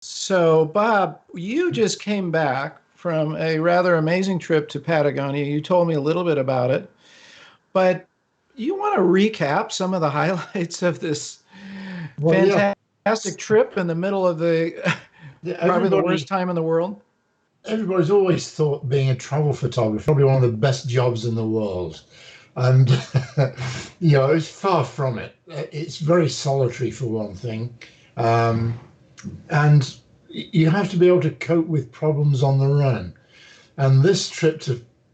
So, Bob, you just came back from a rather amazing trip to Patagonia. You told me a little bit about it, but you want to recap some of the highlights of this Well, yeah, fantastic trip in the middle of the yeah, probably the worst time in the world? everybody's always thought being a travel photographer probably one of the best jobs in the world, and it's far from it. It's very solitary for one thing, um, and you have to be able to cope with problems on the run. And this trip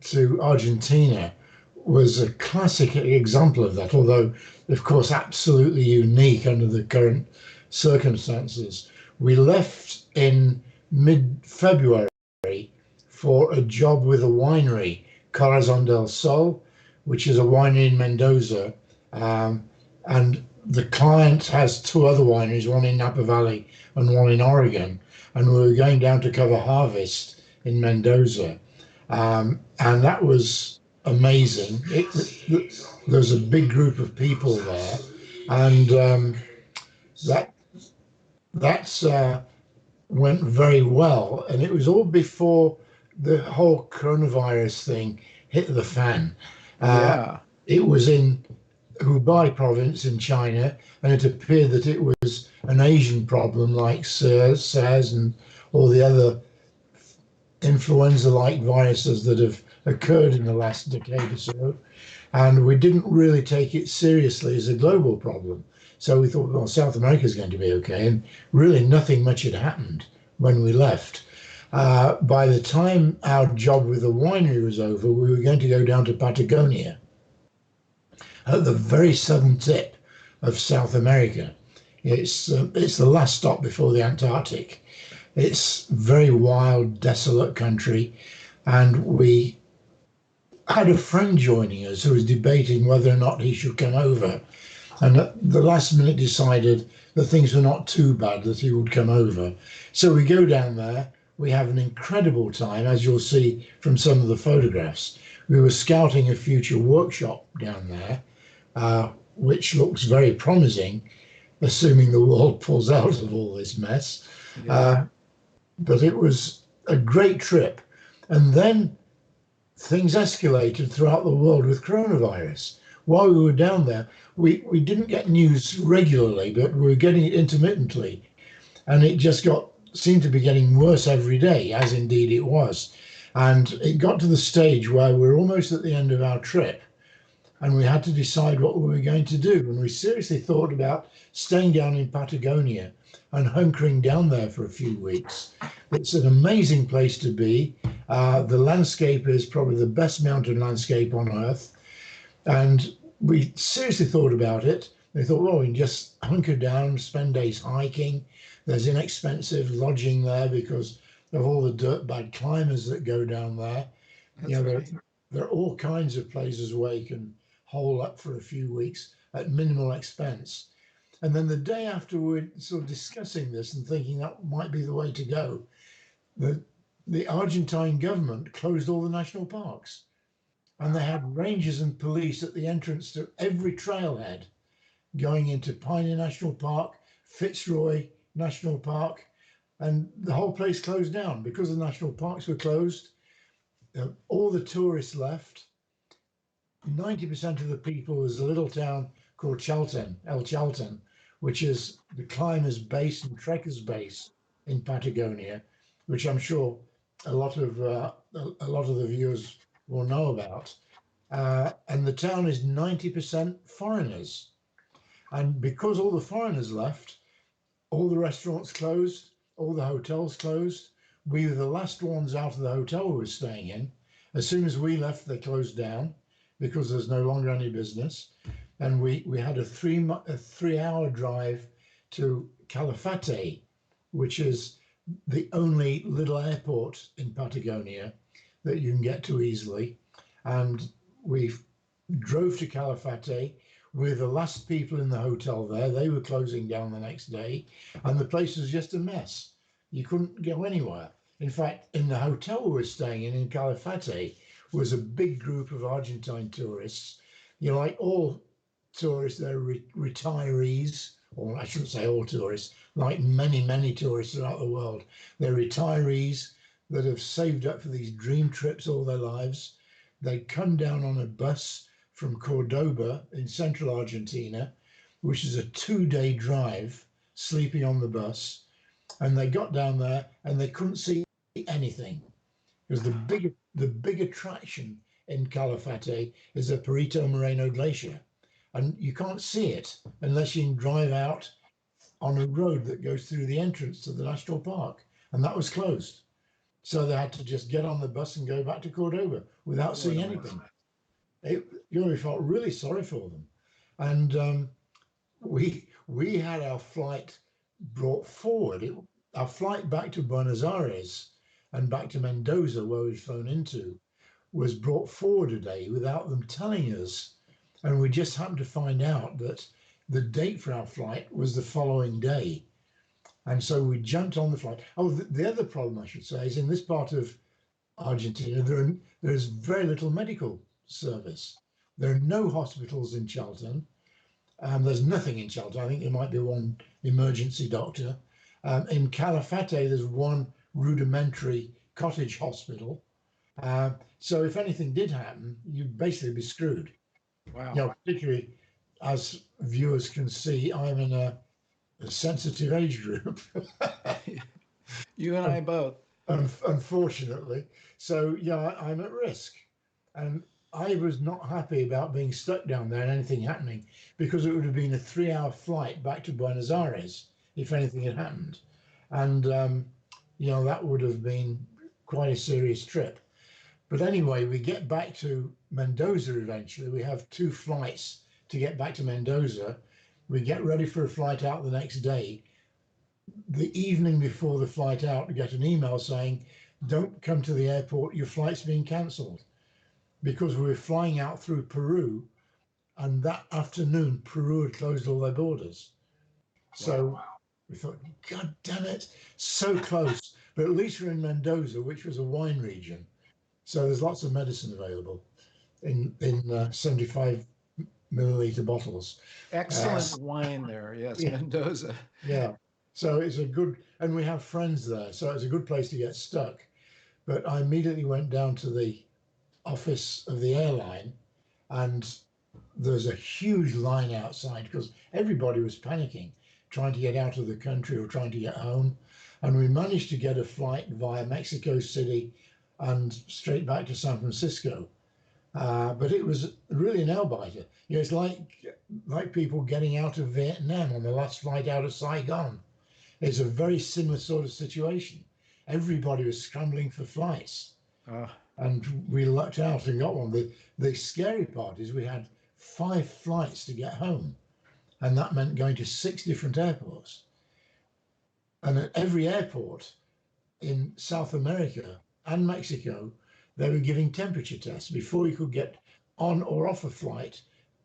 to Argentina was a classic example of that, although, of course, absolutely unique under the current circumstances. We left in mid February for a job with a winery, Corazon del Sol, which is a winery in Mendoza. And the client has two other wineries, one in Napa Valley and one in Oregon. And we were going down to cover harvest in Mendoza. And that was amazing. There was a big group of people there. And that that's went very well. And it was all before the whole coronavirus thing hit the fan. Uh, Yeah. it was in Hubei province in China, and it appeared that it was an Asian problem like SARS and all the other influenza-like viruses that have occurred in the last decade or so. And we didn't really take it seriously as a global problem. So we thought, well, South America is going to be okay. And really, nothing much had happened when we left. By the time our job with the winery was over, we were going to go down to Patagonia at the very southern tip of South America. It's the last stop before the Antarctic. It's very wild, desolate country, and we had a friend joining us who was debating whether or not he should come over. And at the last minute decided that things were not too bad, that he would come over. So we go down there. We have an incredible time, as you'll see from some of the photographs. We were scouting a future workshop down there, which looks very promising, assuming the world pulls out of all this mess. Uh, Yeah. but it was a great trip. And then things escalated throughout the world with coronavirus. While we were down there, we didn't get news regularly, but we were getting it intermittently. And it just seemed to be getting worse every day, as indeed it was. And it got to the stage where we were almost at the end of our trip and we had to decide what we were going to do. And we seriously thought about staying down in Patagonia and hunkering down there for a few weeks. It's an amazing place to be. The landscape is probably the best mountain landscape on earth. And we seriously thought about it. We thought, well, we can just hunker down, spend days hiking. There's inexpensive lodging there because of all the dirt bad climbers that go down there. You That's know, right. there are all kinds of places where you can hole up for a few weeks at minimal expense. And then the day after we're sort of discussing this and thinking that might be the way to go, the the Argentine government closed all the national parks and they had rangers and police at the entrance to every trailhead going into Pioneer National Park, Fitzroy National Park, and the whole place closed down because the national parks were closed. All the tourists left. 90% of the people is a little town called El Chalten, which is the climbers' base and trekkers' base in Patagonia, which I'm sure a lot of the viewers will know about. And the town is 90% foreigners. And because all the foreigners left, all the restaurants closed, all the hotels closed. We were the last ones out of the hotel we were staying in. As soon as we left, they closed down because there's no longer any business. And we had a 3 hour drive to Calafate, which is the only little airport in Patagonia that you can get to easily. And we drove to Calafate. We're the last people in the hotel there. They were closing down the next day, and the place was just a mess. You couldn't go anywhere. In fact, in the hotel we were staying in Calafate was a big group of Argentine tourists. You know, like all tourists, they're retirees. or I shouldn't say all tourists, like many, many tourists throughout the world. They're retirees that have saved up for these dream trips all their lives. They come down on a bus from Cordoba in central Argentina, which is a 2-day drive, sleeping on the bus. And they got down there and they couldn't see anything because the big attraction in Calafate is the Perito Moreno Glacier, and you can't see it unless you can drive out on a road that goes through the entrance to the national park, and that was closed. So they had to just get on the bus and go back to Cordoba without seeing anything. We felt really sorry for them, and we had our flight brought forward. Our flight back to Buenos Aires and back to Mendoza, where we'd flown into, was brought forward a day without them telling us. And we just happened to find out that the date for our flight was the following day. And so we jumped on the flight. Oh, the other problem, I should say, is in this part of Argentina, there's very little medical service. There are no hospitals in Chalton. There's nothing in Chalton. I think there might be one emergency doctor. In Calafate, there's one rudimentary cottage hospital. So if anything did happen, you'd basically be screwed. Wow. Particularly as viewers can see, I'm in a sensitive age group. You and I both. Unfortunately. So yeah, I'm at risk. And I was not happy about being stuck down there and anything happening, because it would have been a 3-hour flight back to Buenos Aires if anything had happened. And, that would have been quite a serious trip. But anyway, we get back to Mendoza eventually. We have 2 flights to get back to Mendoza. We get ready for a flight out the next day. The evening before the flight out, we get an email saying, don't come to the airport, your flight's being cancelled. Because we were flying out through Peru, and that afternoon, Peru had closed all their borders. So wow. We thought, God damn it, so close. But at least we're in Mendoza, which was a wine region. So there's lots of medicine available in 75 milliliter bottles. Excellent wine there. Yes, yeah. Mendoza. Yeah. So it's a good, and we have friends there. So it's a good place to get stuck. But I immediately went down to the office of the airline, and there's a huge line outside because everybody was panicking, trying to get out of the country or trying to get home. And we managed to get a flight via Mexico City and straight back to San Francisco. But it was really an nail-biter. It's like people getting out of Vietnam on the last flight out of Saigon. It's a very similar sort of situation. Everybody was scrambling for flights. And we lucked out and got one. The scary part is we had 5 flights to get home, and that meant going to 6 different airports. And at every airport in South America and Mexico, they were giving temperature tests before you could get on or off a flight.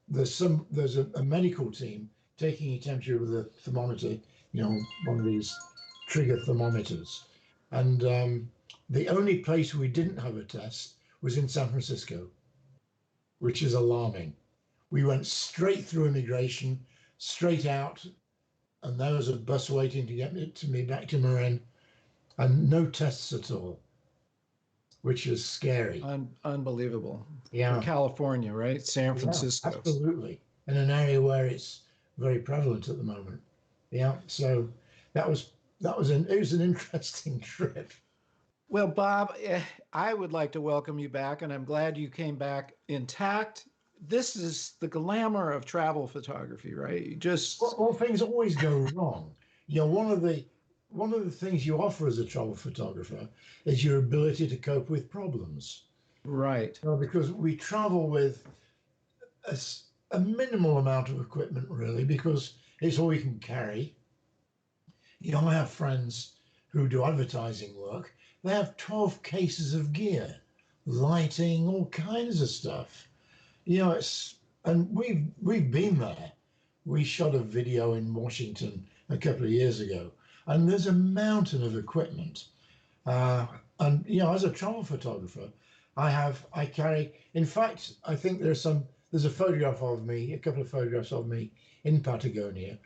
There's a medical team taking your temperature with a thermometer, one of these trigger thermometers. And the only place we didn't have a test was in San Francisco, which is alarming. We went straight through immigration, straight out, and there was a bus waiting to get me back to Marin, and no tests at all, which is scary. Unbelievable. Yeah. For California, right? San Francisco. Yeah, absolutely. In an area where it's very prevalent at the moment. Yeah. So it was an interesting trip. Well, Bob, I would like to welcome you back, and I'm glad you came back intact. This is the glamour of travel photography, right? You just well, things always go wrong. One of the things you offer as a travel photographer is your ability to cope with problems. Right. Because we travel with a minimal amount of equipment, really, because it's all you can carry. I have friends who do advertising work. They have 12 cases of gear, lighting, all kinds of stuff. And we've been there. We shot a video in Washington a couple of years ago, and there's a mountain of equipment. And as a travel photographer, I carry. In fact, I think there's a photograph of me, a couple of photographs of me in Patagonia,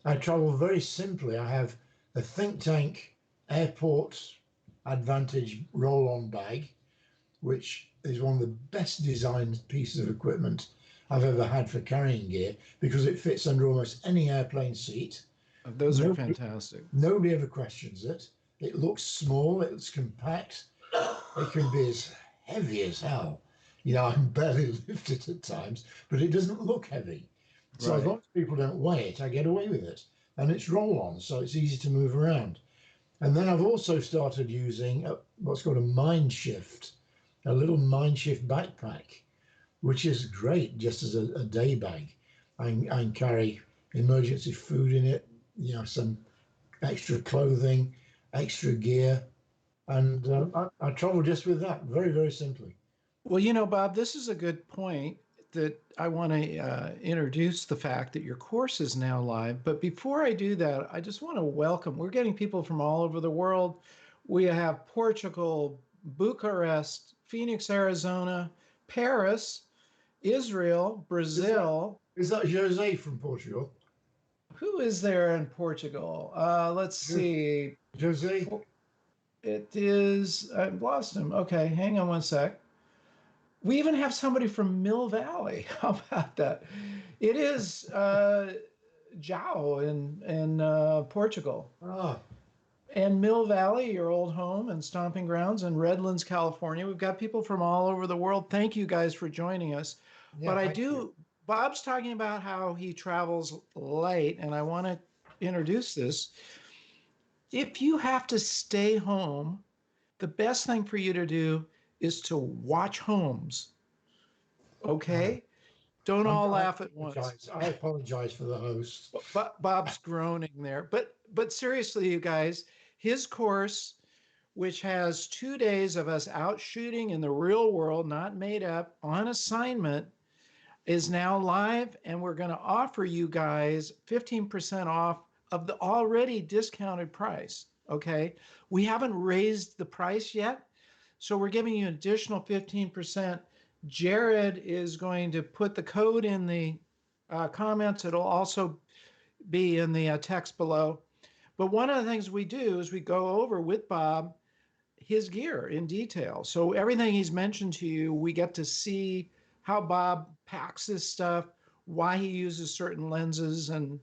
I travel very simply. I have a think tank airport advantage roll-on bag, which is one of the best designed pieces of equipment I've ever had for carrying gear because it fits under almost any airplane seat. Those are Nobody, fantastic. nobody ever questions it. It looks small, it's compact, it can be as heavy as hell. I can barely lift it at times, but it doesn't look heavy. So as Right. long as people don't weigh it, I get away with it. And it's roll on, so it's easy to move around. And then I've also started using what's called a Mind Shift, a little Mind Shift backpack, which is great just as a day bag. I can carry emergency food in it, some extra clothing, extra gear, and I travel just with that, very, very simply. Well, Bob, this is a good point that I want to introduce the fact that your course is now live. But before I do that, I just want to welcome, we're getting people from all over the world. We have Portugal, Bucharest, Phoenix, Arizona, Paris, Israel, Is that Brazil. is that Jose from Portugal? Who is there in Portugal? Let's Jo- see. Jose? It is, I've lost him. Okay, hang on one sec. We even have somebody from Mill Valley. How about that? It is Jao in Portugal. Ah, And Mill Valley, your old home and stomping grounds, and Redlands, California. We've got people from all over the world. Thank you guys for joining us. yeah, But I thank you. do, Bob's talking about how he travels late, and I want to introduce this. If you have to stay home, the best thing for you to do is to watch homes. Ah, Okay? Don't all I laugh at once. apologize. I apologize for the host. But Bob's groaning there. But seriously, you guys, his course, which has 2 days of us out shooting in the real world, not made up, on assignment, is now live, and we're going to offer you guys 15% off of the already discounted price. Okay, we haven't raised the price yet, so we're giving you an additional 15%. Jared is going to put the code in the comments. It'll also be in the text below. But one of the things we do is we go over with Bob his gear in detail. So everything he's mentioned to you, we get to see how Bob packs his stuff, why he uses certain lenses, and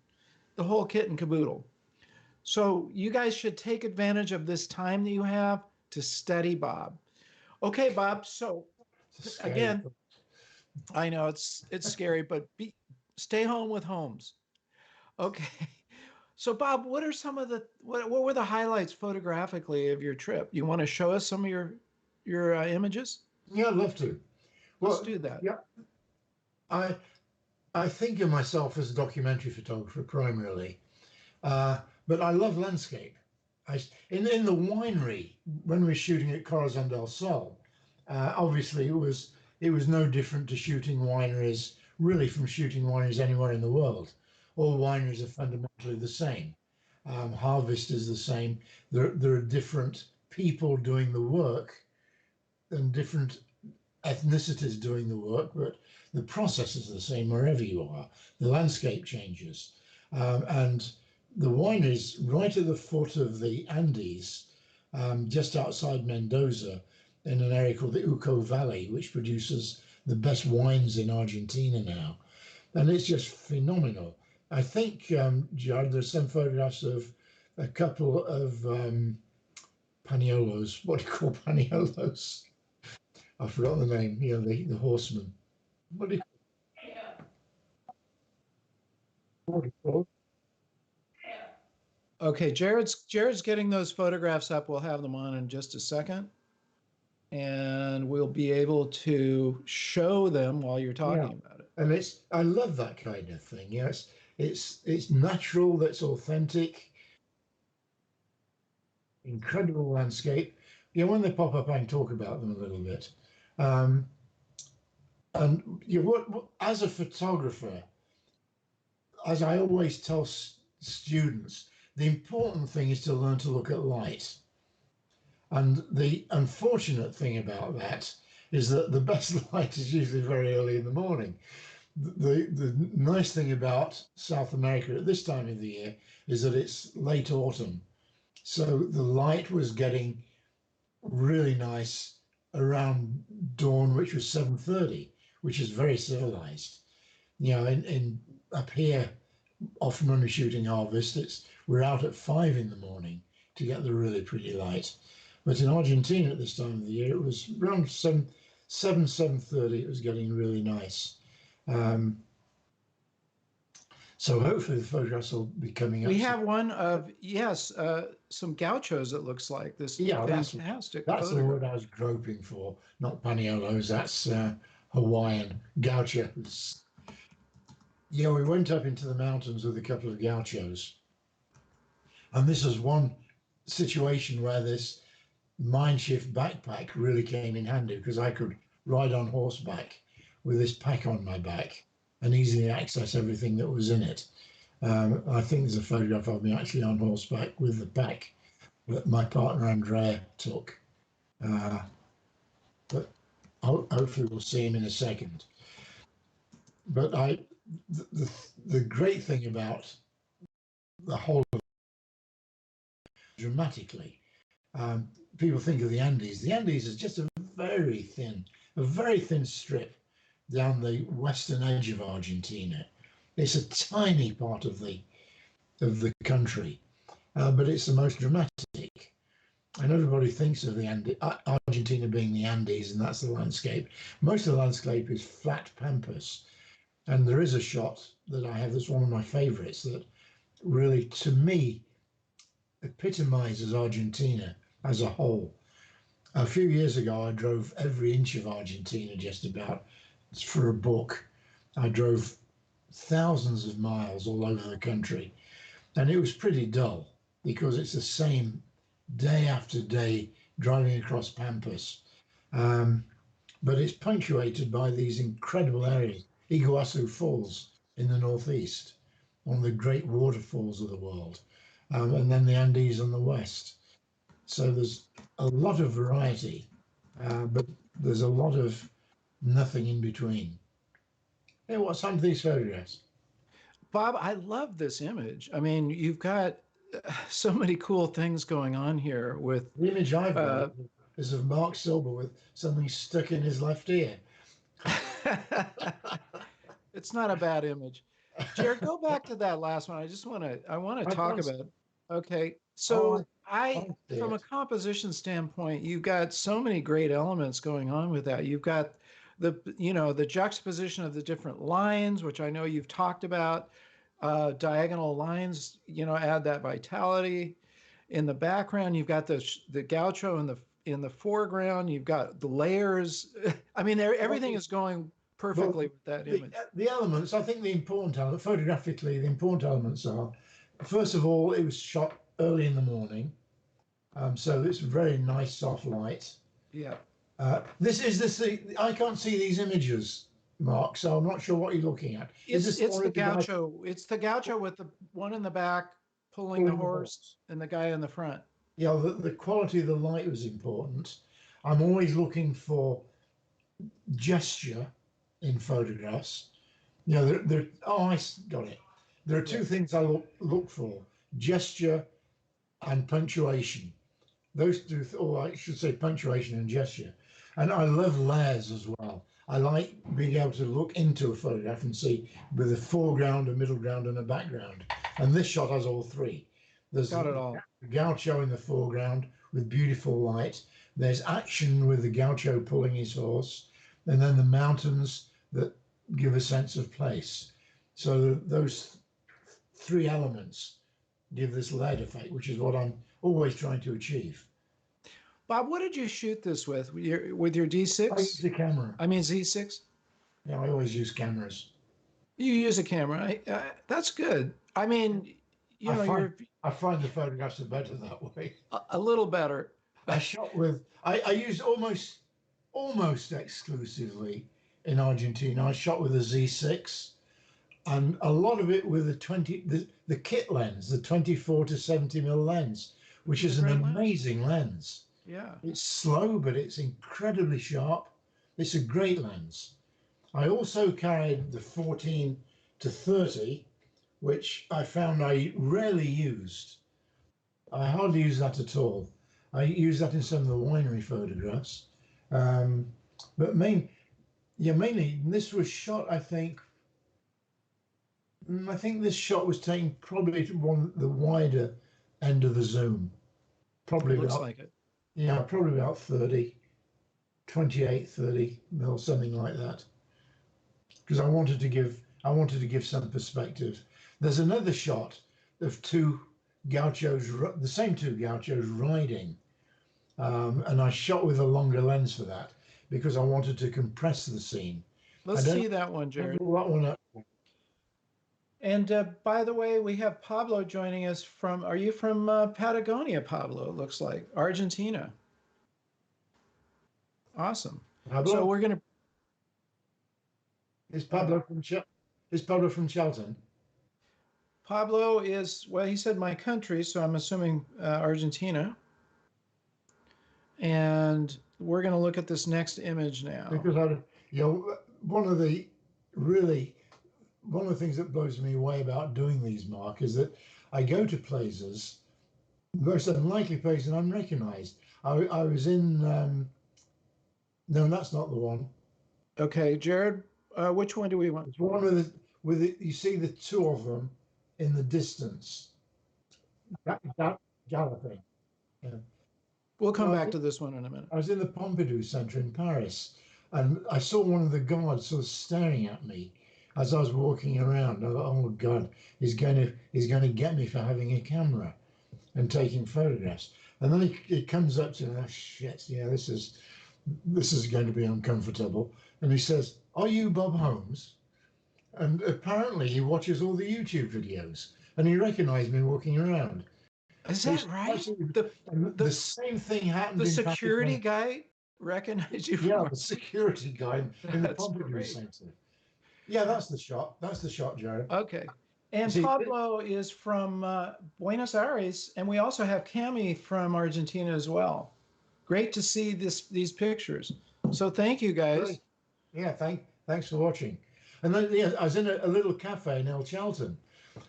the whole kit and caboodle. So you guys should take advantage of this time that you have to study Bob. Okay, Bob. So It's a scary again, thought. I know it's scary, but stay home with Holmes. Okay. So Bob, what are some of the what were the highlights photographically of your trip? You want to show us some of your images? Yeah, I'd love to. Let's Well, do that. yeah, I I think of myself as a documentary photographer primarily, but I love landscape. In the winery when we were shooting at Corazon del Sol, obviously it was no different to shooting wineries, really from shooting wineries anywhere in the world. All wineries are fundamentally the same. Harvest is the same. There are different people doing the work and different ethnicities doing the work, but the process is the same wherever you are. The landscape changes. And the wine is right at the foot of the Andes, just outside Mendoza, in an area called the Uco Valley, which produces the best wines in Argentina now. And it's just phenomenal. I think, Jared, there's some photographs of a couple of paniolos. What do you call paniolos? I forgot the name. The horseman. What do you call it? Okay, Jared's getting those photographs up. We'll have them on in just a second, and we'll be able to show them while you're Yeah, talking about it. and I love that kind of thing. It's natural. That's authentic. Incredible landscape. When they pop up, I can talk about them a little bit. Um, and as a photographer, as I always tell students, the important thing is to learn to look at light. And the unfortunate thing about that is that the best light is usually very early in the morning. the nice thing about South America at this time of the year is that it's late autumn. So the light was getting really nice around dawn, which was 7:30, which is very civilized. In up here, often when we're shooting harvest, we're out at 5 in the morning to get the really pretty light. But in Argentina at this time of the year, it was around 7:30. It was getting really nice. Um, so hopefully the photographs will be coming up We soon. have one of, yes, some gauchos, it looks like. This Yeah, fantastic that's the photograph. word I was groping for, not paniolos. That's Hawaiian gauchos. Yeah, we went up into the mountains with a couple of gauchos, and this is one situation where this Mindshift backpack really came in handy because I could ride on horseback with this pack on my back and easily access everything that was in it. I think there's a photograph of me actually on horseback with the pack that my partner Andrea took. Uh, but hopefully we'll see him in a second. But the great thing about the whole of dramatically, um, people think of the Andes. The Andes is just a very thin strip down the western edge of Argentina. It's a tiny part of the country, but it's the most dramatic. And everybody thinks of the Argentina being the Andes, and that's the landscape. Most of the landscape is flat pampas, and there is a shot that I have that's one of my favorites that really, to me, epitomizes Argentina as a whole. A few years ago, I drove every inch of Argentina just about for a book. I drove thousands of miles all over the country, and it was pretty dull because it's the same day after day driving across Pampas. Um, but it's punctuated by these incredible areas. Iguazu Falls in the northeast, one of the great waterfalls of the world, and then the Andes on the west. So there's a lot of variety, but there's a lot of nothing in between. Hey, what's some of these photographs? Bob, I love this image. I mean, you've got so many cool things going on here with The image I've got uh, is of Marc Silber with something stuck in his left ear. it's not a bad image. Jared, go back to that last one. I want to I talk can't. about. Okay, Oh, so I, I see from a it. composition standpoint, you've got so many great elements going on with that. You've got the juxtaposition of the different lines, which I know you've talked about. Diagonal lines, add that vitality. In the background, you've got the gaucho in the foreground. You've got the layers. I mean, everything is going Well, perfectly with that the, image. the elements, I think the important element, photographically, the important elements are, first of all, it was shot early in the morning. So it's very nice, soft light. Yeah. I can't see these images, Mark, so I'm not sure what you're looking at. Is It's this the it's one the of the guy gaucho. It's the gaucho with the one in the back pulling the pulling the horse horse? and the guy in the front. Yeah, the quality of the light was important. I'm always looking for gesture in photographs. Oh, got it. There are Yeah. two things I look for: gesture and punctuation. Those two, or I should say, punctuation and gesture. And I love layers as well. I like being able to look into a photograph and see with a foreground, a middle ground, and a background. And this shot has all three. There's Got it the all. gaucho in the foreground with beautiful light. There's action with the gaucho pulling his horse, and then the mountains that give a sense of place. So those three elements give this layered effect, which is what I'm always trying to achieve. Bob, what did you shoot this with? With your I use D6? the camera. I mean Z6? Yeah, I always use cameras. You use a camera. That's good. I mean, I find you're I find the photographs are better that way. a little better. I use almost exclusively in Argentina. I shot with a Z6 and a lot of it with the kit lens, the 24 to 70 mm lens, which It's a is an great lens. amazing lens. Yeah. It's slow, but it's incredibly sharp. It's a great lens. I also carried the 14 to 30, which I found I rarely used. I hardly use that at all. I use that in some of the winery photographs. Um, but mainly this was shot, I think this shot was taken probably to the wider end of the zoom. It Probably looks about, like it. yeah, probably about 30, 28, 30 mil, something like that. Because I wanted to give some perspective. There's another shot of two gauchos, the same two gauchos riding, and I shot with a longer lens for that because I wanted to compress the scene. I Let's don't see that one, Jared. pull that one up. And by the way, we have Pablo joining us from, are you from Patagonia, Pablo? It looks like Argentina. Awesome. So Pablo, we're going to, is Pablo from is Pablo from Cheltenham? Pablo is, well, he said my country, so I'm assuming Argentina. And we're going to look at this next image now. Because one of the really one of the things that blows me away about doing these, Mark, is that I go to places, most unlikely places, and I'm recognised. I was in no, that's not the one. Okay, Jared, which one do we want? It's one you see the two of them in the distance, galloping. Yeah. We'll come Well, back to this one in a minute. I was in the Pompidou Centre in Paris, and I saw one of the guards sort of staring at me as I was walking around. I thought, "Oh God, he's going to get me for having a camera and taking photographs." And then he comes up to me, "Oh shit, yeah, this is going to be uncomfortable." And he says, "Are you Bob Holmes?" And apparently he watches all the YouTube videos, and he recognised me walking around. Is that right? The same thing happened the in security Pakistan. guy recognized you Yeah, from the security guy in the That's Pompidou great. Centre. Yeah, that's the shot. That's the shot, Jared. Okay. And See, Pablo is from Buenos Aires, and we also have Cami from Argentina as well. Great to see these pictures. So thank you guys. great. Yeah, thanks for watching. And then yeah, I was in a little cafe in El Chalten,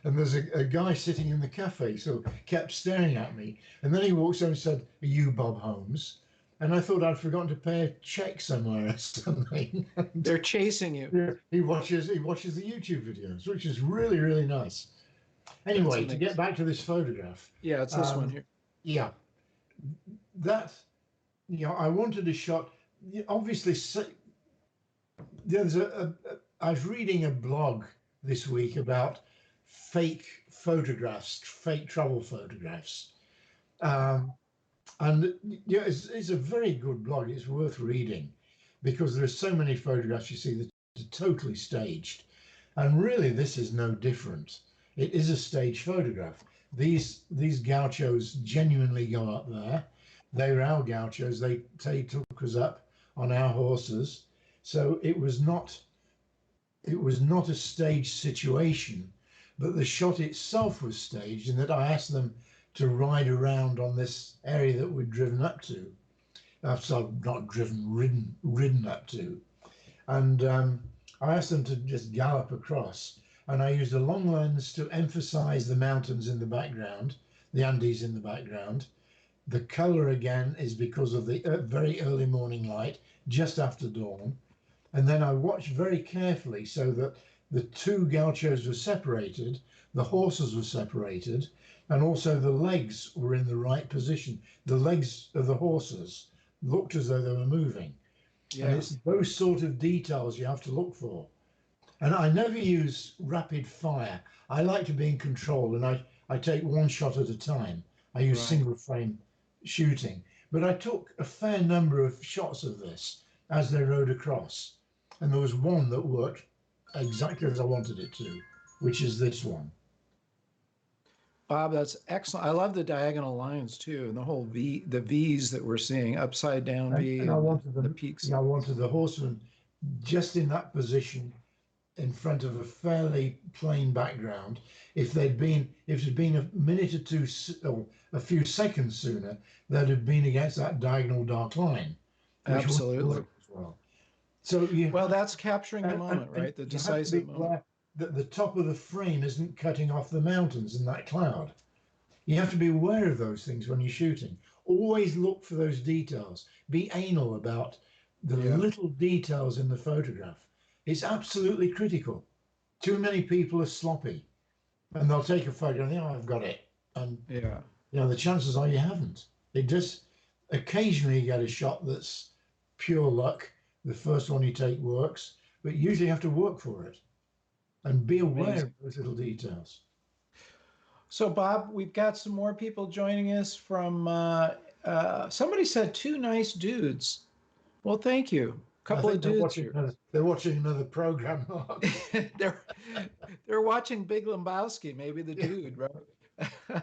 and there's a guy sitting in the cafe, so kept staring at me. And then he walks over and said, "Are you Bob Holmes?" And I thought I'd forgotten to pay a check somewhere or something. They're chasing you. Yeah, he watches the YouTube videos, which is really, really nice. Anyway, to get back to this photograph, Yeah, it's this one here. yeah, that I wanted a shot. Obviously, there's I was reading a blog this week about fake photographs, fake travel photographs, um, and yeah, it's a very good blog. It's worth reading because there's so many photographs you see that are totally staged, and really this is no different. It is a stage photograph. These gauchos genuinely go up there. They were our gauchos. They took us up on our horses, so it was not a staged situation, but the shot itself was staged in that I asked them to ride around on this area that we'd driven up to. So not ridden up to. And I asked them to just gallop across. And I used a long lens to emphasize the mountains in the background, the Andes in the background. The color again is because of the very early morning light, just after dawn. And then I watched very carefully so that the two gauchos were separated, the horses were separated, and also the legs were in the right position. The legs of the horses looked as though they were moving. Yeah. And it's those sort of details you have to look for. And I never use rapid fire. I like to be in control, and I take one shot at a time. I use single frame shooting. But I took a fair number of shots of this as they rode across. And there was one that worked exactly as I wanted it to, which is this one. Bob, that's excellent. I love the diagonal lines too, and the whole V, the V's that we're seeing, upside down V, and I wanted the peaks. I wanted the horseman just in that position in front of a fairly plain background. If it had been a minute or two or a few seconds sooner, they'd have been against that diagonal dark line. Absolutely. As well. So you Well, that's capturing the moment, and right? The you have to be decisive moment. aware that the top of the frame isn't cutting off the mountains in that cloud. You have to be aware of those things when you're shooting. Always look for those details. Be anal about the Yeah. little details in the photograph. It's absolutely critical. Too many people are sloppy and they'll take a photo and think, oh, I've got it. And Yeah. the chances are you haven't. It just occasionally you get a shot that's pure luck. The first one you take works, but usually you have to work for it and be aware of Amazing. those little details. So, Bob, we've got some more people joining us from, somebody said two nice dudes. Well, thank you. A I couple of think dudes here. they're watching another program, Mark. they're they're watching Big Lebowski, maybe the Yeah. dude, right?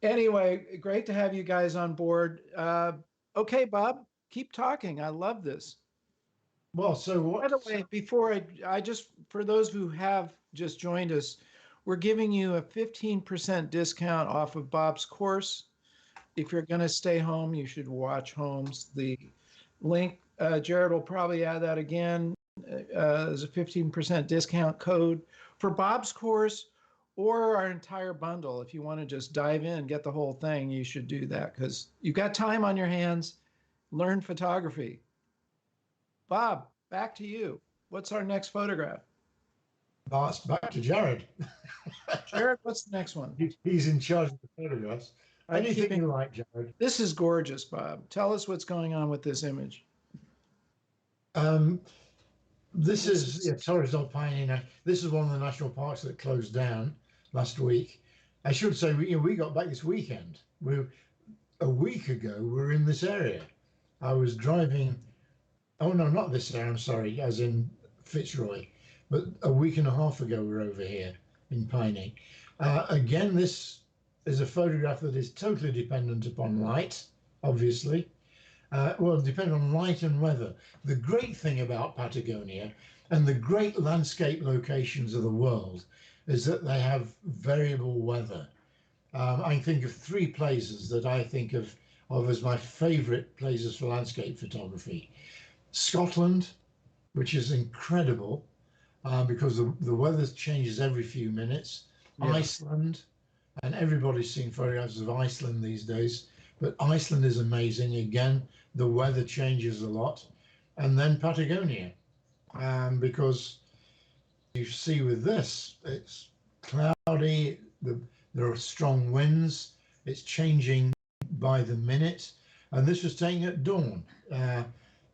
Anyway, great to have you guys on board. Okay, Bob, keep talking. I love this. Well, so By what? the way, before I just, for those who have just joined us, we're giving you a 15% discount off of Bob's course. If you're going to stay home, you should watch Holmes. The link, Jared will probably add that again as a 15% discount code for Bob's course or our entire bundle. If you want to just dive in, get the whole thing, you should do that because you've got time on your hands. Learn photography. Bob, back to you. What's our next photograph? That's back to Jared. Jared, what's the next one? He's in charge of the photographs. I'm Anything keeping. you like, Jared. This is gorgeous, Bob. Tell us what's going on with this image. Um, this This is is Torres del Paine. This is one of the national parks that closed down last week. I should say we got back this weekend. A week ago we were in this area. I was driving. Oh no, not this area. I'm sorry, as in Fitzroy. But a week and a half ago we were over here in Piney. Again, this is a photograph that is totally dependent upon light, obviously. Well, depend on light and weather. The great thing about Patagonia and the great landscape locations of the world is that they have variable weather. I think of three places that I think of as my favorite places for landscape photography. Scotland, which is incredible because the weather changes every few minutes. yeah. Iceland, and everybody's seen photographs of Iceland these days, but Iceland is amazing. Again, the weather changes a lot. And then Patagonia, because you see with this, it's cloudy, there are strong winds, it's changing by the minute, and this was taken at dawn.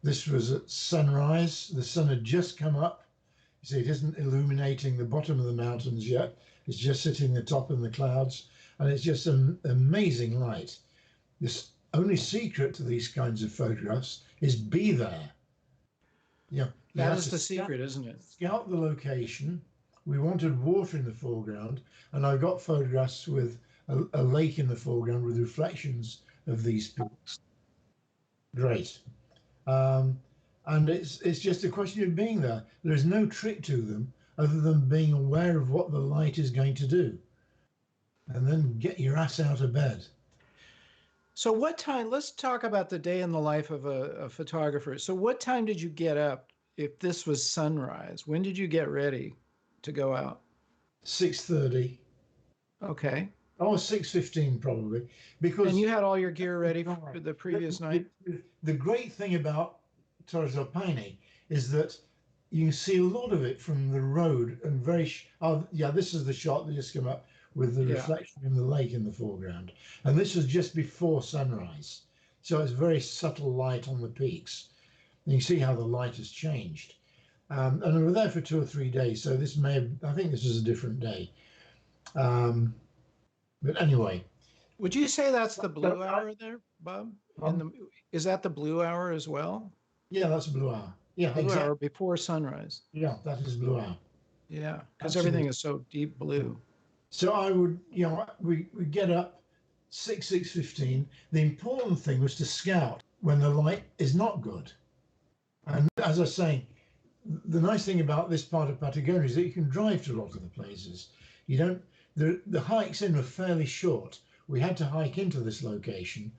This was at sunrise, the sun had just come up. You see, it isn't illuminating the bottom of the mountains yet, it's just sitting the top in the clouds, and it's just an amazing light. This only secret to these kinds of photographs is be there. You That have is to the secret, isn't it? scout the location. We wanted water in the foreground, and I got photographs with a lake in the foreground with reflections of these peaks. Great. Um, and it's just a question of being there. There is no trick to them other than being aware of what the light is going to do, and then get your ass out of bed. So, what time? Let's talk about the day in the life of a photographer. So, what time did you get up if this was sunrise? When did you get ready to go out? 6:30. Okay. Oh, 6:15 probably, And you because had all your gear ready for the previous night? the great thing about Torres del Paine is that you can see a lot of it from the road and oh yeah, this is the shot that just came up with the Yeah. reflection in the lake in the foreground, and this was just before sunrise, so it's very subtle light on the peaks. And you see how the light has changed, and we were there for 2 or 3 days, so I think this was a different day, um, but anyway. Would you say that's the So blue hour there, Bob? In um, the Is that the blue hour as well? yeah, that's blue hour. Yeah, Blue exactly. hour before sunrise. Yeah, that is blue hour. Yeah, because everything Absolutely. is so deep blue. So I would, we get up 6:15. The important thing was to scout when the light is not good. And as I was saying, the nice thing about this part of Patagonia is that you can drive to a lot of the places. You don't. The hikes in were fairly short. We had to hike into this location,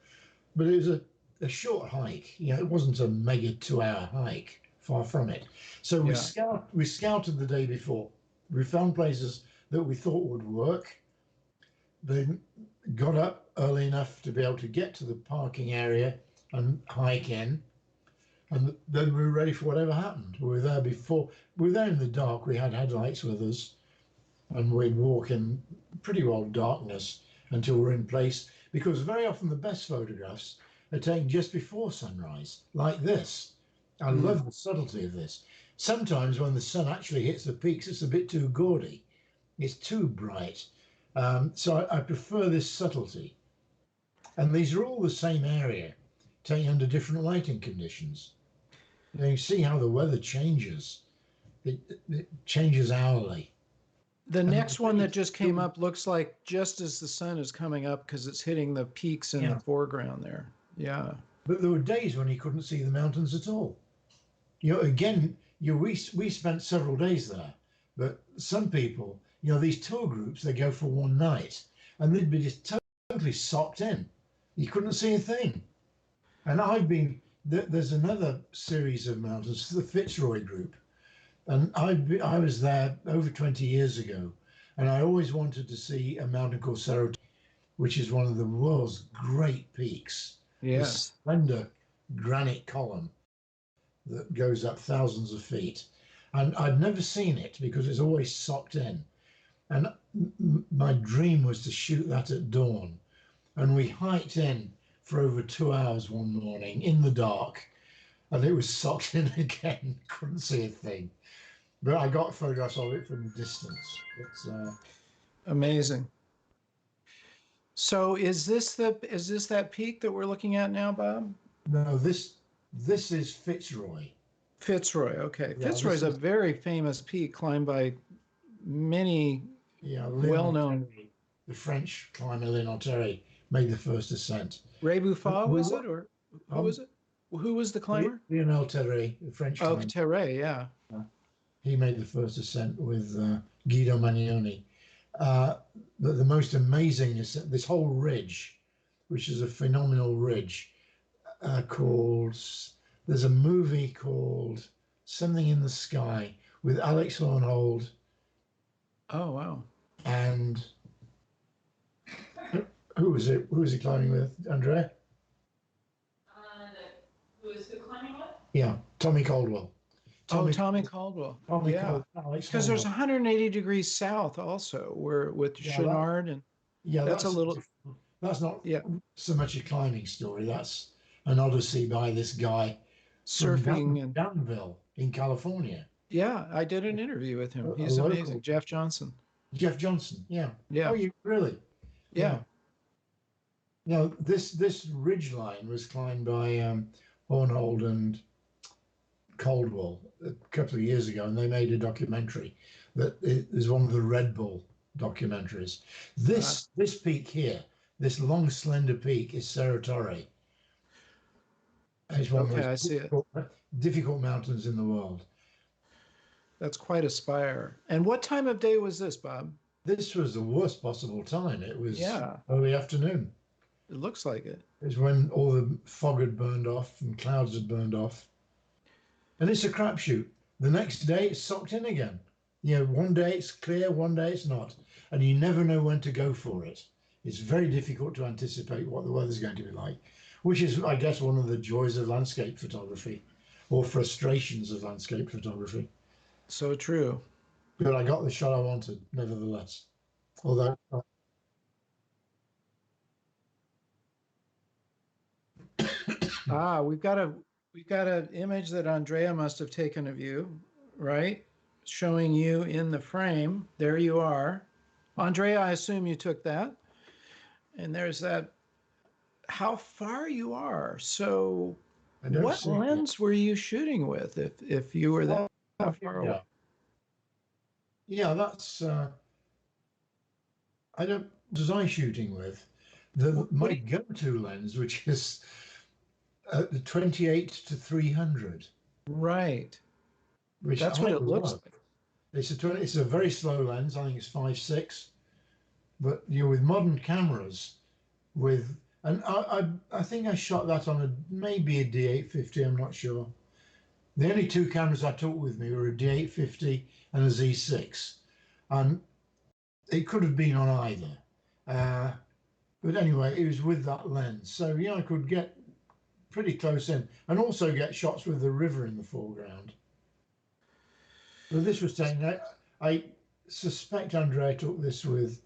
but it was a short hike. You know, it wasn't a mega 2 hour hike, far from it. So Yeah. we scouted the day before. We found places that we thought would work. Then got up early enough to be able to get to the parking area and hike in. And then we were ready for whatever happened. We were there before, we were there in the dark. We had headlights with us, and we'd walk in pretty well darkness until we're in place. Because very often the best photographs are taken just before sunrise, like this. I love the subtlety of this. Sometimes when the sun actually hits the peaks, it's a bit too gaudy. It's too bright. So I prefer this subtlety. And these are all the same area, taken under different lighting conditions. You see how the weather changes. It changes hourly. The And next one that just came up looks like just as the sun is coming up because it's hitting the peaks in the foreground there. Yeah. But there were days when you couldn't see the mountains at all. You know, again, we spent several days there, but some people, you know, these tour groups, they go for one night and they'd be just totally socked in. You couldn't see a thing. And there's another series of mountains, the Fitzroy group, and I was there over 20 years ago, and I always wanted to see a mountain called Cerro, which is one of the world's great peaks. Yes. This slender granite column that goes up thousands of feet. And I'd never seen it because it's always socked in. And my dream was to shoot that at dawn. And we hiked in for over 2 hours one morning in the dark, and it was socked in again. Couldn't see a thing. But I got photographs of it from a distance. It's Amazing. So is this that peak that we're looking at now, Bob? no, this is Fitzroy. Fitzroy. Okay. Yeah, Fitzroy is a very famous peak climbed by many well-known. The French climber Léon Terry made the first ascent. Ray Buffat was it, or who was it? Who was the climber? Léon Terry, the French Oh, climber. Terray, yeah. He made the first ascent with Guido Magnoni. But the most amazing is this whole ridge, which is a phenomenal ridge, called. There's a movie called Something in the Sky with Alex Lowenhold. Oh, wow. And who was it? Who was he climbing with, Andrea? Who climbing with? Yeah, Tommy Caldwell. Tommy Caldwell. Tommy Yeah. Caldwell. Because there's 180 degrees south also, where with Chenard, and that's a little. That's not so much a climbing story. That's an odyssey by this guy Surfing and Danville in California. Yeah, I did an interview with him. He's amazing. Jeff Johnson. Jeff Johnson. Yeah. Yeah. Oh, you really? Yeah. Now this ridge line was climbed by Hornhold and Caldwell a couple of years ago, and they made a documentary that is one of the Red Bull documentaries. This peak here, this long slender peak, is Cerro Torre. It's one of the most difficult mountains in the world. That's quite a spire. And what time of day was this, Bob? This was the worst possible time. It was early afternoon. It looks like it. It was when all the fog had burned off and clouds had burned off. And it's a crapshoot. The next day it's socked in again. You know, one day it's clear, one day it's not. And you never know when to go for it. It's very difficult to anticipate what the weather's going to be like, which is, I guess, one of the joys of landscape photography, or frustrations of landscape photography. So true. But I got the shot I wanted, nevertheless. Although we've got an image that Andrea must have taken of you, right? Showing you in the frame. There you are. Andrea, I assume you took that. And there's that, how far you are. So what lens were you shooting with if you were that far away? Yeah, that's I don't design shooting with my go-to lens, which is the 28-300. Right. Which that's what it looks like. It's a very slow lens. I think it's 5.6. But with modern cameras, with And I think I shot that on maybe a D850. I'm not sure. The only two cameras I took with me were a D850 and a Z6, and it could have been on either. Uh, but anyway, it was with that lens, so yeah, I could get pretty close in, and also get shots with the river in the foreground. But this was taken. I suspect Andre took this with,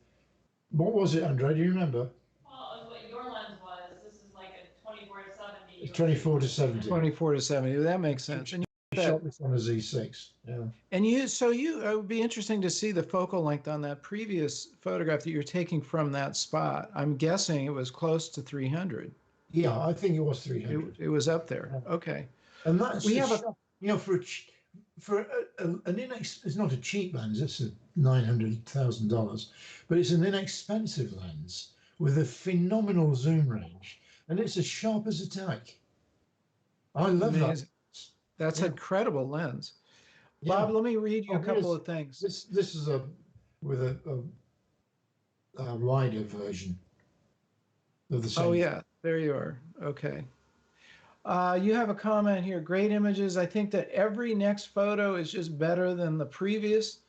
what was it, Andre? Do you remember? Well, it was what your lens was. This is like a 24 to 70. 24 to 70. 24 to 70. That makes sense. And I shot this on a Z6. Yeah. it would be interesting to see the focal length on that previous photograph that you're taking from that spot. I'm guessing it was close to 300. Yeah, I think it was 300. It was up there. Okay. And that's We have a, shot, for it's not a cheap lens. It's a $900,000, but it's an inexpensive lens with a phenomenal zoom range, and it's as sharp as a tack. I love that. That's an incredible lens. Yeah. Bob, let me read you a couple of things. This is with a wider version of the same. Oh yeah, there you are. Okay. You have a comment here. Great images. I think that every next photo is just better than the previous.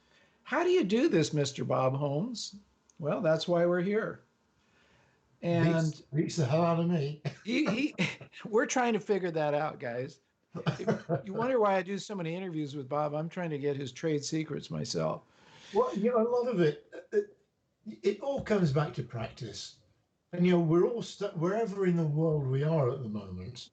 How do you do this, Mr. Bob Holmes? Well, that's why we're here. And beats the hell out of me. We're trying to figure that out, guys. If you wonder why I do so many interviews with Bob, I'm trying to get his trade secrets myself. Well, a lot of it all comes back to practice. And we're all wherever in the world we are at the moment.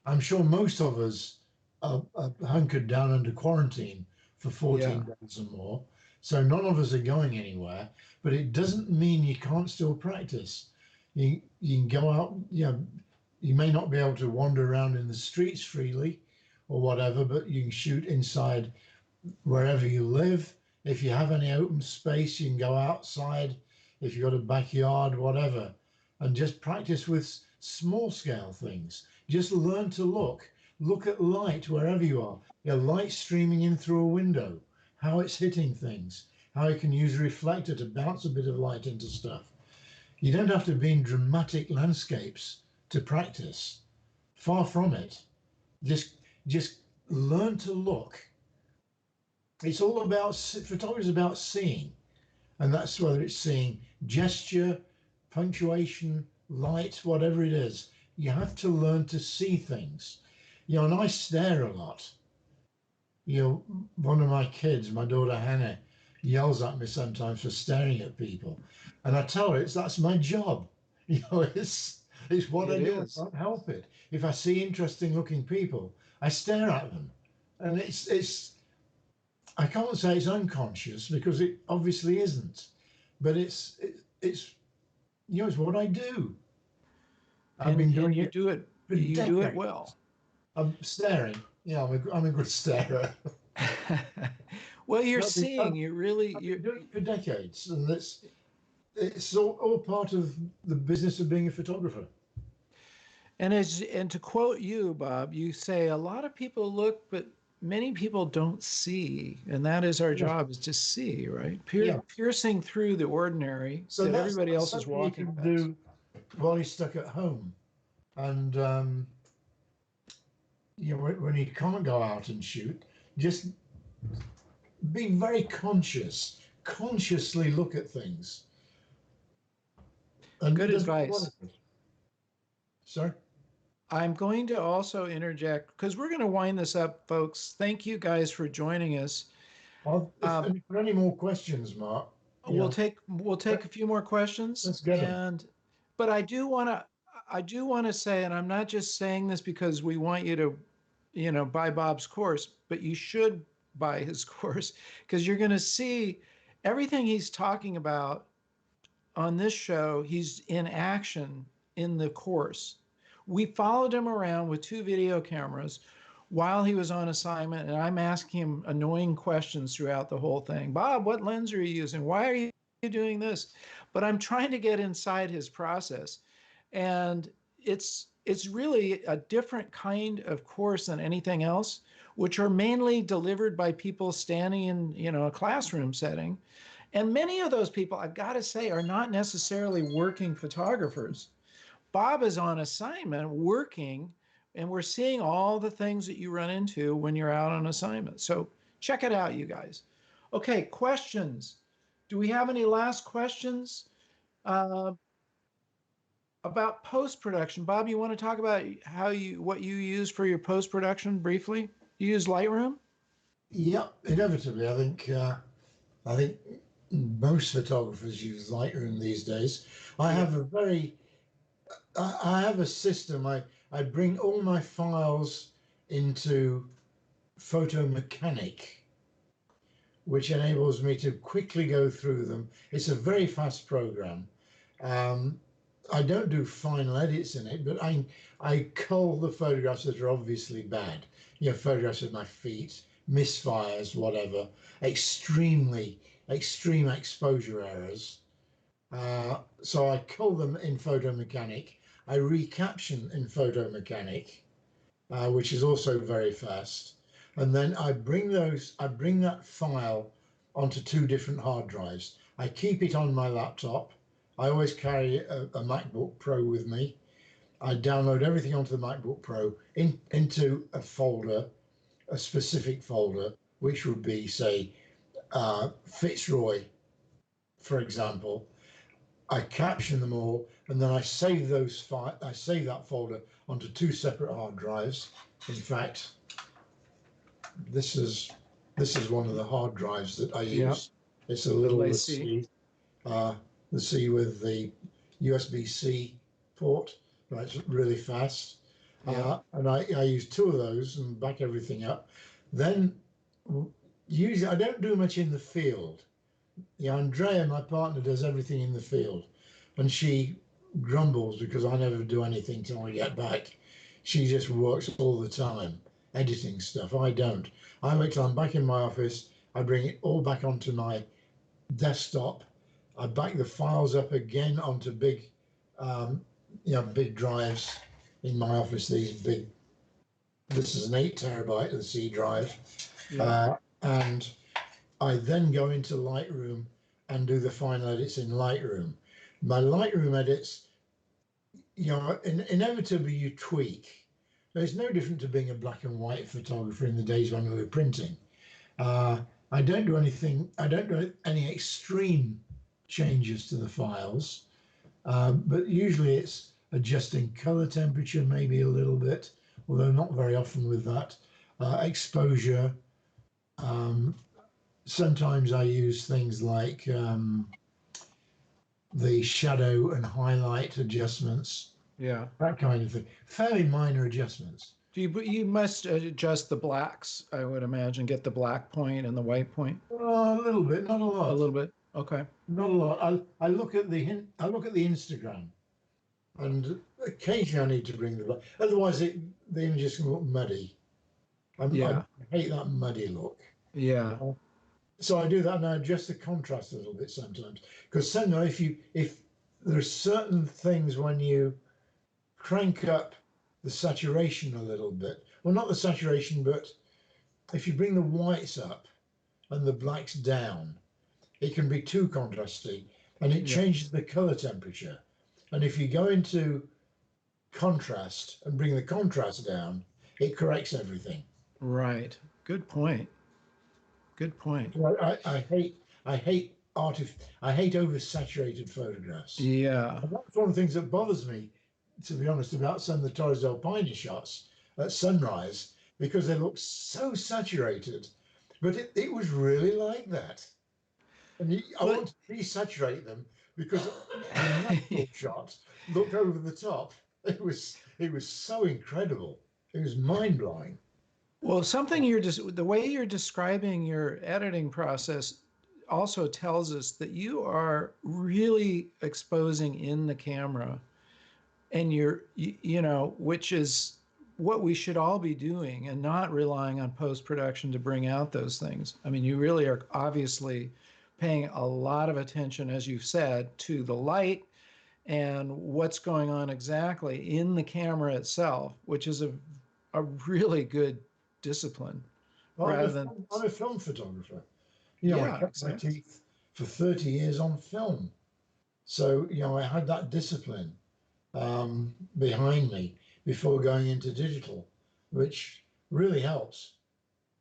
I'm sure most of us are hunkered down under quarantine for 14 days or more. So none of us are going anywhere, but it doesn't mean you can't still practice. You can go out, you may not be able to wander around in the streets freely or whatever, but you can shoot inside wherever you live. If you have any open space, you can go outside. If you've got a backyard, whatever, and just practice with small scale things. Just learn to look at light wherever you are. Light streaming in through a window, how it's hitting things, how you can use a reflector to bounce a bit of light into stuff. You don't have to be in dramatic landscapes to practice. Far from it. Just learn to look. It's all about, photography is about seeing. And that's whether it's seeing gesture, punctuation, light, whatever it is. You have to learn to see things. And I stare a lot. One of my kids, my daughter Hannah, yells at me sometimes for staring at people. And I tell her that's my job. It's what I do. I can't help it. If I see interesting looking people, I stare at them. And it's I can't say it's unconscious because it obviously isn't. But it's it's what I do. I've been doing you do it. You do it well. I'm staring. I'm a good starer. Well, you're seeing. You're doing it for decades, and it's all part of the business of being a photographer. And to quote you, Bob, you say a lot of people look, but many people don't see, and that is our job, is to see, right? Piercing through the ordinary that everybody else is walking past. Do while he's stuck at home, and when he can't go out and shoot, just be very consciously look at things. And good advice. Sorry? I'm going to also interject because we're going to wind this up, folks. Thank you guys for joining us. If there are any more questions, Marc, we'll take a few more questions. Let's get them. But I do want to say, and I'm not just saying this because we want you to, buy Bob's course, but you should buy his course because you're going to see everything he's talking about on this show. He's in action in the course. We followed him around with 2 video cameras while he was on assignment, and I'm asking him annoying questions throughout the whole thing. Bob, what lens are you using? Why are you doing this? But I'm trying to get inside his process. And it's really a different kind of course than anything else, which are mainly delivered by people standing in, a classroom setting. And many of those people, I've got to say, are not necessarily working photographers. Bob is on assignment working, and we're seeing all the things that you run into when you're out on assignment. So check it out, you guys. Okay, questions. Do we have any last questions uh, about post-production? Bob, you want to talk about what you use for your post-production briefly? You use Lightroom? Yep, inevitably. I think most photographers use Lightroom these days. I have a very I have a system. I bring all my files into Photo Mechanic, which enables me to quickly go through them. It's a very fast program. Um, I don't do final edits in it, but I cull the photographs that are obviously bad. You know, photographs of my feet, misfires, whatever, extreme exposure errors. So I cull them in Photo Mechanic. I recaption in Photo Mechanic, which is also very fast. And then I bring that file onto two different hard drives. I keep it on my laptop. I always carry a MacBook Pro with me. I download everything onto the MacBook Pro into a folder, a specific folder, which would be, say, Fitzroy, for example. I caption them all, and then I save I save that folder onto two separate hard drives. In fact, this is one of the hard drives that I Yeah. use. It's a little LAC. the C with the USB-C port. That's really fast. Yeah. And I use two of those and back everything up. Then usually I don't do much in the field. Yeah, Andrea, my partner, does everything in the field, and she grumbles because I never do anything till I get back. She just works all the time, editing stuff. I don't. I wait till I'm back in my office. I bring it all back onto my desktop. I back the files up again onto um, big drives in my office. This is an 8 terabyte of the C drive, Yeah. and I then go into Lightroom and do the final edits in Lightroom. My Lightroom edits, inevitably you tweak. It's no different to being a black and white photographer in the days when we were printing. Uh, I don't do anything, I don't do any extreme changes to the files, but usually it's adjusting color temperature maybe a little bit, although not very often with that. Exposure, um, sometimes I use things like the shadow and highlight adjustments, Yeah. that kind of thing. Fairly minor adjustments. You must adjust the blacks, I would imagine, get the black point and the white point Oh, a little bit, not a a lot, little bit. Okay. not a lot. I look at the Instagram, and occasionally I need to bring the black. Otherwise, the images can look muddy. I Yeah. hate that muddy look. Yeah. So I do that, and I adjust the contrast a little bit sometimes. Because sometimes if there's certain things when you crank up the saturation a little bit, well, not the saturation, but if you bring the whites up and the blacks down, it can be too contrasty, and it Yeah. changes the color temperature. And if you go into contrast and bring the contrast down, it corrects everything. Right. Good point. Good point. So I hate oversaturated photographs. Yeah. And that's one of the things that bothers me, to be honest, about some of the Torres del Paine shots at sunrise, because they look so saturated. But it was really like that. And I Well, want to desaturate them because the natural shot looked over the top. It was so incredible. It was mind blowing. well, the way you're describing your editing process also tells us that you are really exposing in the camera, and which is what we should all be doing, and not relying on post production to bring out those things. I mean, you really are obviously paying a lot of attention, as you've said, to the light and what's going on exactly in the camera itself, which is a really good discipline Well, rather than, I'm a film photographer. I yeah, cut my exactly. teeth for 30 years on film. So, I had that discipline. behind me before going into digital, which really helps.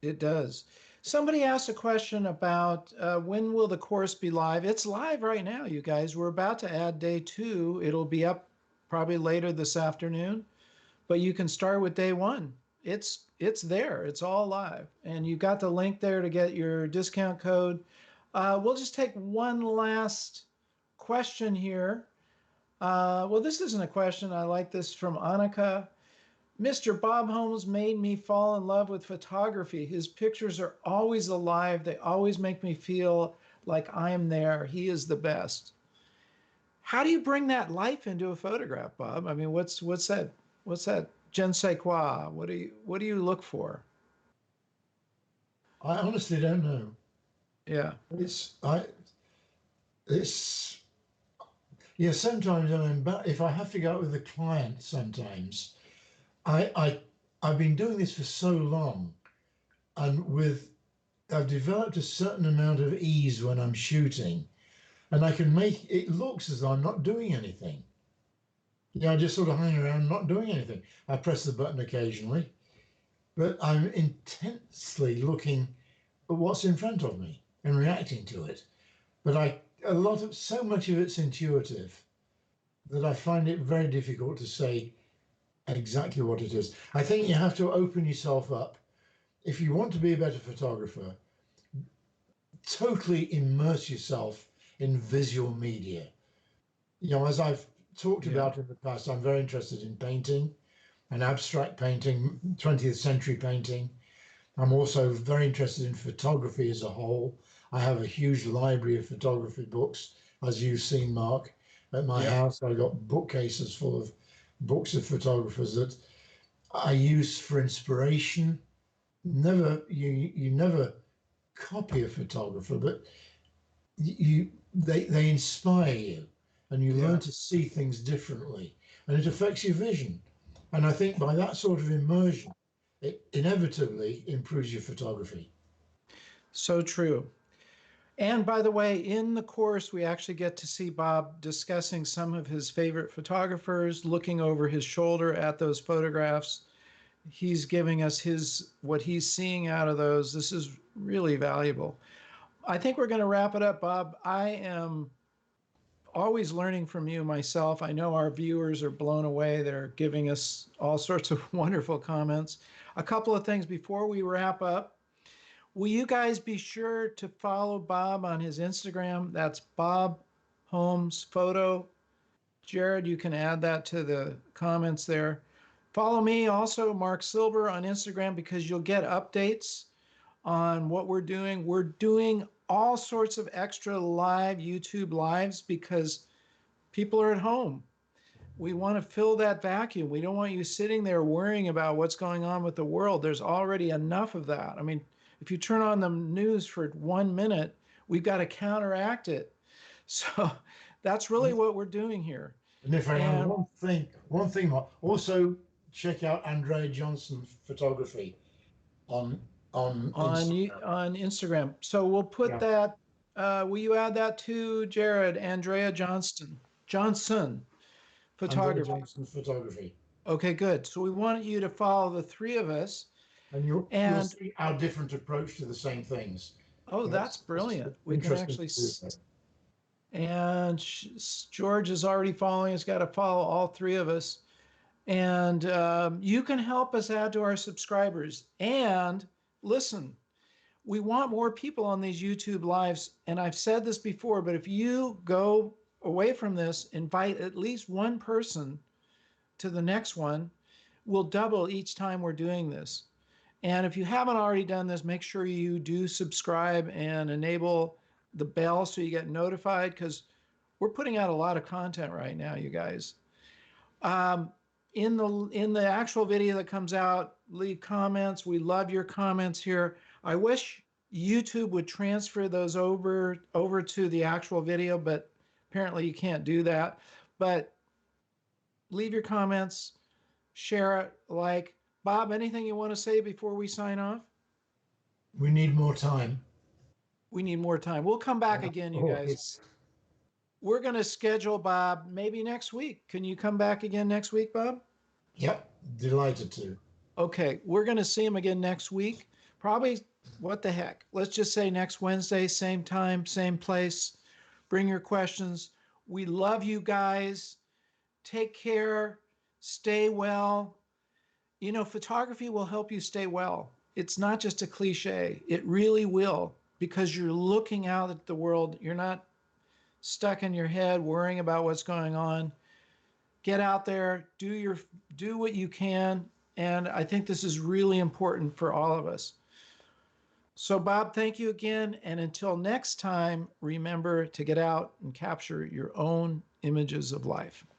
It does. Somebody asked a question about when will the course be live? It's live right now, you guys. We're about to add day 2. It'll be up probably later this afternoon, but you can start with day 1. It's there. It's all live, and you got the link there to get your discount code. We'll just take one last question here. Well, this isn't a question. I like this from Annika. Mr. Bob Holmes made me fall in love with photography. His pictures are always alive. They always make me feel like I'm there. He is the best. How do you bring that life into a photograph, Bob? I mean, what's that? What's that? Je ne sais quoi? What do you look for? I honestly don't know. Yeah. It's yeah. Sometimes if I have to go out with a client, sometimes I've been doing this for so long, and I've developed a certain amount of ease when I'm shooting, and I can make it looks as though I'm not doing anything. Yeah, I just sort of hang around not doing anything. I press the button occasionally, but I'm intensely looking at what's in front of me and reacting to it. But so much of it's intuitive that I find it very difficult to say exactly what it is. I think you have to open yourself up. If you want to be a better photographer, totally immerse yourself in visual media. As I've talked about in the past, I'm very interested in painting and abstract painting, 20th century painting. I'm also very interested in photography as a whole. I have a huge library of photography books, as you've seen, Mark. At my house, I've got bookcases full of books of photographers that I use for inspiration. You never copy a photographer, but they inspire you, and you learn to see things differently, and it affects your vision. And I think by that sort of immersion, it inevitably improves your photography. So true. And by the way, in the course, we actually get to see Bob discussing some of his favorite photographers, looking over his shoulder at those photographs. He's giving us what he's seeing out of those. This is really valuable. I think we're going to wrap it up, Bob. I am always learning from you myself. I know our viewers are blown away. They're giving us all sorts of wonderful comments. A couple of things before we wrap up. Will you guys be sure to follow Bob on his Instagram? That's Bob Holmes Photo. Jared, you can add that to the comments there. Follow me also, Marc Silber, on Instagram, because you'll get updates on what we're doing. We're doing all sorts of extra live YouTube lives because people are at home. We want to fill that vacuum. We don't want you sitting there worrying about what's going on with the world. There's already enough of that. I mean, if you turn on the news for 1 minute, we've got to counteract it. So that's really what we're doing here. And if I have one thing, Mark, also check out Andrea Johnson's photography on Instagram. So we'll put that. Will you add that to Jared? Andrea Johnson photography. Andrea Johnson photography. Okay, good. So we want you to follow the three of us. And you'll see our different approach to the same things. Oh, that's brilliant. We can actually. And George is already following. He's got to follow all three of us. And you can help us add to our subscribers. And listen, we want more people on these YouTube lives. And I've said this before, but if you go away from this, invite at least one person to the next one, we'll double each time we're doing this. And if you haven't already done this, make sure you do subscribe and enable the bell so you get notified, because we're putting out a lot of content right now, you guys. In the actual video that comes out, leave comments. We love your comments here. I wish YouTube would transfer those over to the actual video, but apparently you can't do that. But leave your comments, share it, like. Bob, anything you want to say before we sign off? We need more time. We need more time. We'll come back again, you guys. we're going to schedule Bob maybe next week. Can you come back again next week, Bob? Yep, delighted to. Okay, we're going to see him again next week. Probably, what the heck? Let's just say next Wednesday, same time, same place. Bring your questions. We love you guys. Take care. Stay well. You know, photography will help you stay well. It's not just a cliche. It really will, because you're looking out at the world. You're not stuck in your head worrying about what's going on. Get out there, do what you can, and I think this is really important for all of us. So Bob, thank you again, and until next time, remember to get out and capture your own images of life.